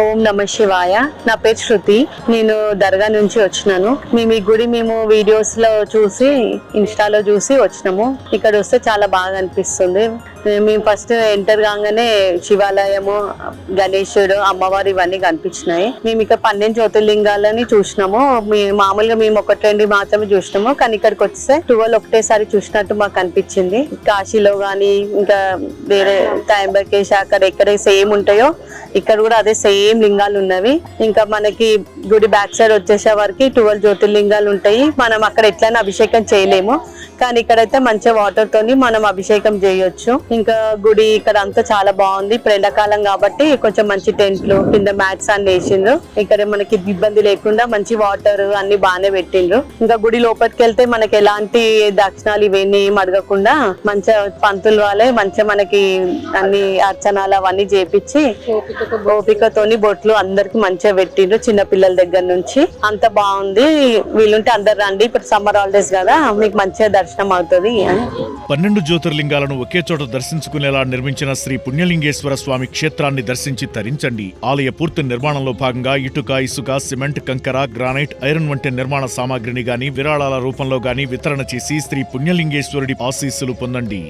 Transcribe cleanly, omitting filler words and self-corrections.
ఓం నమ శివాయ. నా పేరు శృతి. నేను దర్గా నుంచి వచ్చినాను. మేము ఈ గుడి వీడియోస్ లో చూసి ఇన్స్టాలో చూసి వచ్చినాము. ఇక్కడ వస్తే చాలా బాగా అనిపిస్తుంది. మేము ఫస్ట్ ఎంటర్ కాగానే శివాలయము, గణేశుడు, అమ్మవారు ఇవన్నీ కనిపించినాయి. మేము ఇక్కడ 12 జ్యోతిర్లింగాలని చూసినాము. మామూలుగా మేము 1-2 మాత్రమే చూసినాము, కానీ ఇక్కడికి వస్తే 12 ఒకటేసారి చూసినట్టు మాకు అనిపించింది. కాశీలో గానీ ఇంకా వేరే త్రయంబకేశ అక్కడ ఎక్కడ సేమ్ ఉంటాయో ఇక్కడ కూడా అదే సేమ్ లింగాలు ఉన్నవి. ఇంకా మనకి గుడి బ్యాక్ సైడ్ వచ్చేసే వరకు 12 జ్యోతిర్లింగాలు ఉంటాయి. మనం అక్కడ ఎట్లయినా అభిషేకం చేయలేము, కానీ ఇక్కడైతే మంచిగా వాటర్ తోని మనం అభిషేకం చేయొచ్చు. ఇంకా గుడి ఇక్కడ అంతా చాలా బాగుంది. ఇప్పుడు ఎండాకాలం కాబట్టి కొంచెం మంచి టెంట్లు కింద మ్యాట్స్ అన్ని వేసిండ్రు. ఇక్కడ మనకి ఇబ్బంది లేకుండా మంచి వాటర్ అన్ని బాగానే పెట్టిండ్రు. ఇంకా గుడి లోపలికి వెళ్తే మనకి ఎలాంటి దక్షిణాలు ఇవన్నీ అడగకుండా మంచిగా పంతులు వాళ్ళే మంచిగా మనకి అన్ని అర్చనాలు అవన్నీ చేపించి ఓపికతోని బొట్లు అందరికి మంచిగా పెట్టిండ్రు. చిన్న పిల్లల దగ్గర నుంచి అంత బాగుంది. వీళ్ళుంటే అందరు రండి, ఇప్పుడు సమ్మర్ హాలిడేస్ కదా, మీకు మంచిగా దర్శనం అవుతుంది అని. 12 జ్యోతిర్లింగాలను ఒకే చోట దర్శించుకునేలా నిర్మించిన శ్రీ పుణ్యలింగేశ్వర స్వామి క్షేత్రాన్ని దర్శించి తరించండి. ఆలయ పూర్తి నిర్మాణంలో భాగంగా ఇటుక, ఇసుక, సిమెంట్, కంకర, గ్రానైట్, ఐరన్ వంటి నిర్మాణ సామాగ్రిని గాని విరాళాల రూపంలో గాని వితరణ చేసి శ్రీ పుణ్యలింగేశ్వరుడి ఆశీస్సులు పొందండి.